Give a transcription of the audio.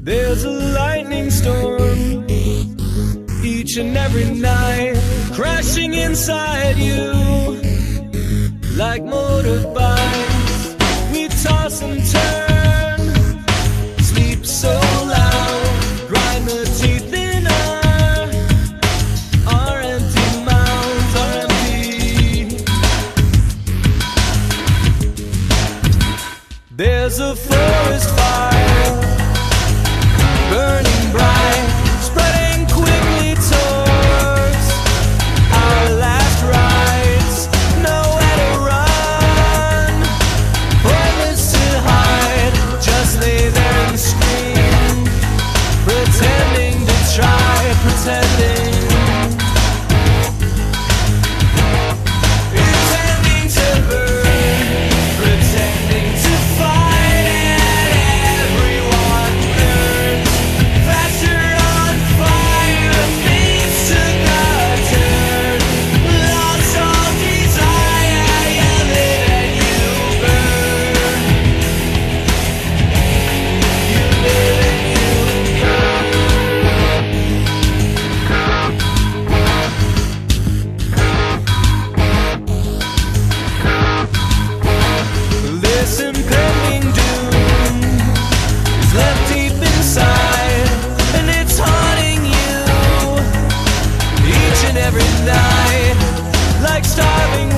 There's a lightning storm each and every night, crashing inside you like motorbikes. We toss and turn, sleep so loud, grind the teeth in our empty mouths are empty. There's a forest fire burning bright, spreading quickly towards our last rites. Nowhere to run, pointless to hide, just lay there and scream, pretending to try, pretending to burn, pretending to fight, and everyone burns faster on fire. Things took a turn, lost all desire, yeah, let you burn, you live and you burn. This impending doom is left deep inside, and it's haunting you each and every night, like starving